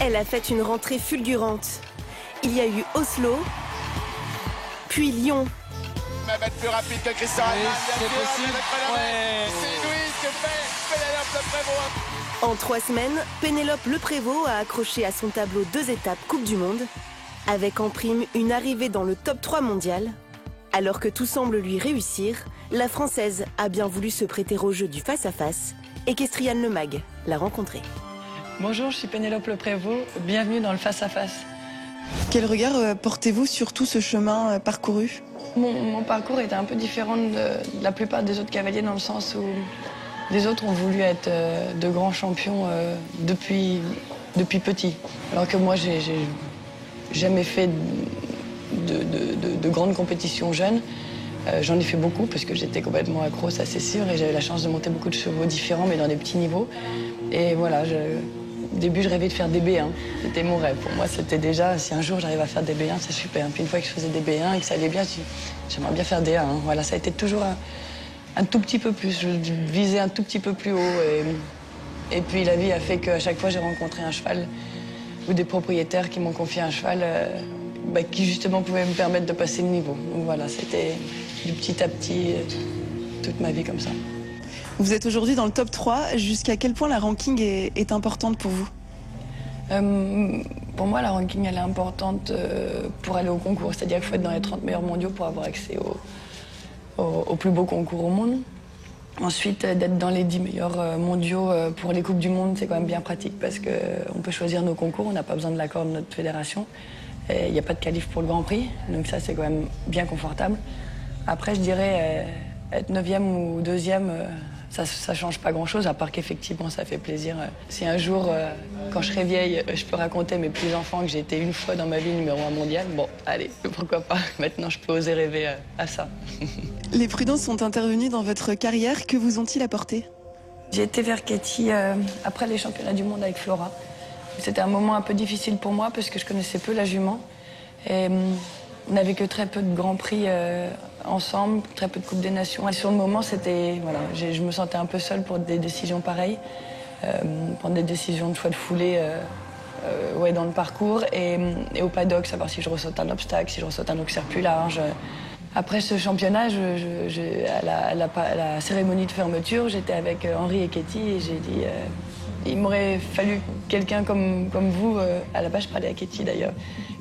Elle a fait une rentrée fulgurante. Il y a eu Oslo, puis Lyon. Elle va être plus rapide que Christian Hellman. C'est possible. Ouais. C'est inouï ce que fait Pénélope Le Prévost. En 3 semaines, Pénélope Le Prévost a accroché à son tableau 2 étapes Coupe du Monde, avec en prime une arrivée dans le top 3 mondial. Alors que tout semble lui réussir, la Française a bien voulu se prêter au jeu du face-à-face et qu'Estriane Lemag l'a rencontrée. Bonjour, je suis Pénélope Le Prévost, bienvenue dans le face-à-face. Quel regard portez-vous sur tout ce chemin parcouru ? Mon parcours était un peu différent de la plupart des autres cavaliers dans le sens où les autres ont voulu être de grands champions depuis petit. Alors que moi, j'ai jamais fait de grandes compétitions jeunes. J'en ai fait beaucoup parce que j'étais complètement accro, ça c'est sûr, et j'avais la chance de monter beaucoup de chevaux différents, mais dans des petits niveaux. Et voilà, au début, je rêvais de faire des B1. C'était mon rêve. Pour moi, c'était déjà, si un jour j'arrive à faire des B1, c'est super. Puis une fois que je faisais des B1 et que ça allait bien, j'aimerais bien faire des A1. Voilà, ça a été toujours un tout petit peu plus. Je visais un tout petit peu plus haut. Et puis la vie a fait qu'à chaque fois, j'ai rencontré un cheval ou des propriétaires qui m'ont confié un cheval qui justement pouvait me permettre de passer le niveau. Donc voilà, c'était du petit à petit, toute ma vie comme ça. Vous êtes aujourd'hui dans le top 3. Jusqu'à quel point la ranking est importante pour vous ? Pour moi, la ranking, elle est importante pour aller au concours. C'est-à-dire qu'il faut être dans les 30 meilleurs mondiaux pour avoir accès aux plus beaux concours au monde. Ensuite, d'être dans les 10 meilleurs mondiaux pour les Coupes du Monde, c'est quand même bien pratique parce qu'on peut choisir nos concours, on n'a pas besoin de l'accord de notre fédération. Il n'y a pas de qualif pour le Grand Prix, donc ça, c'est quand même bien confortable. Après, je dirais être 9e ou 2e, ça change pas grand-chose, à part qu'effectivement, ça fait plaisir. Si un jour, quand je serai vieille, je peux raconter à mes petits-enfants que j'ai été une fois dans ma vie numéro 1 mondial, bon, allez, pourquoi pas. Maintenant, je peux oser rêver à ça. Les prudences sont intervenues dans votre carrière. Que vous ont-ils apporté ? J'ai été vers Katie après les championnats du monde avec Flora. C'était un moment un peu difficile pour moi parce que je connaissais peu la jument. Et on n'avait que très peu de grands prix ensemble, très peu de Coupe des Nations. Et sur le moment, voilà, je me sentais un peu seule pour des décisions pareilles, prendre des décisions de choix de foulée dans le parcours et au paddock, savoir si je ressaute un obstacle, si je ressaute un auxerre plus large. Après ce championnat, à la cérémonie de fermeture, j'étais avec Henri et Katie et j'ai dit il m'aurait fallu quelqu'un comme vous, à la base je parlais à Katie d'ailleurs,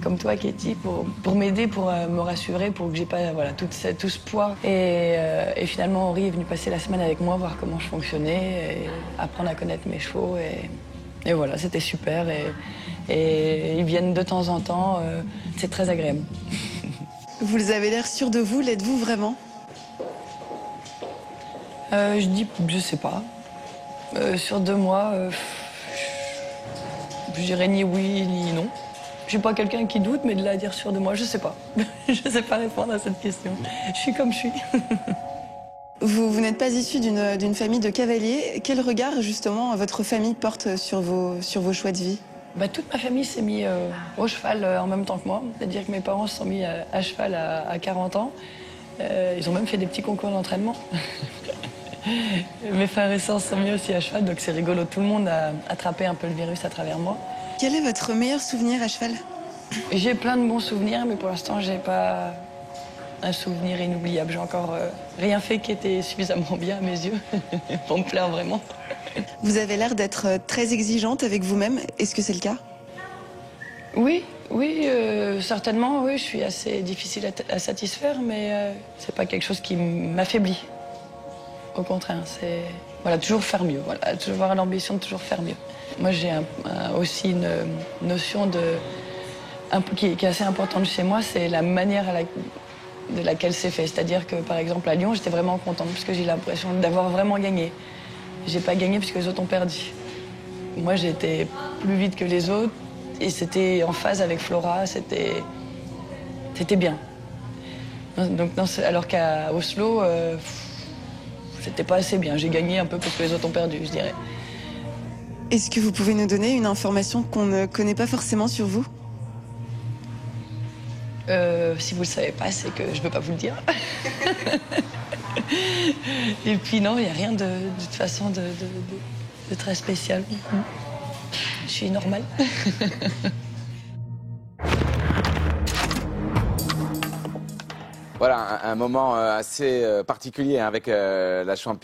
comme toi Katie, pour m'aider, pour me rassurer, pour que j'ai pas tout ce poids. Et finalement Henri est venu passer la semaine avec moi, voir comment je fonctionnais, et apprendre à connaître mes chevaux. Et voilà, c'était super. Et ils viennent de temps en temps, c'est très agréable. Vous avez l'air sûr de vous, l'êtes-vous vraiment ? Je sais pas. Sur 2 mois, je dirais ni oui ni non. Je suis pas quelqu'un qui doute, mais de la dire sûr de moi, je sais pas. Je sais pas répondre à cette question. Je suis comme je suis. Vous n'êtes pas issu d'une famille de cavaliers. Quel regard, justement, votre famille porte sur vos choix de vie ? Toute ma famille s'est mise au cheval en même temps que moi. C'est-à-dire que mes parents se sont mis à cheval à 40 ans. Ils ont même fait des petits concours d'entraînement. Mes frères et sœurs se sont mis aussi à cheval, donc c'est rigolo. Tout le monde a attrapé un peu le virus à travers moi. Quel est votre meilleur souvenir à cheval ? J'ai plein de bons souvenirs, mais pour l'instant, j'ai pas un souvenir inoubliable. J'ai encore rien fait qui était suffisamment bien à mes yeux pour me plaire vraiment. Vous avez l'air d'être très exigeante avec vous-même. Est-ce que c'est le cas ? Oui, certainement. Oui, je suis assez difficile à satisfaire, mais c'est pas quelque chose qui m'affaiblit. Au contraire, c'est toujours faire mieux. Toujours avoir l'ambition de toujours faire mieux. Moi, j'ai aussi une notion qui est assez importante chez moi, c'est la manière de laquelle c'est fait. C'est-à-dire que, par exemple, à Lyon, j'étais vraiment contente parce que j'ai l'impression d'avoir vraiment gagné. J'ai pas gagné parce que les autres ont perdu. Moi, j'ai été plus vite que les autres et c'était en phase avec Flora, c'était bien. Donc, alors qu'à Oslo, c'était pas assez bien. J'ai gagné un peu parce que les autres ont perdu, je dirais. Est-ce que vous pouvez nous donner une information qu'on ne connaît pas forcément sur vous ? Si vous le savez pas, c'est que je peux pas vous le dire. Et puis non, il n'y a rien de toute façon de très spécial. Je suis normale. Voilà, un moment assez particulier avec la championne.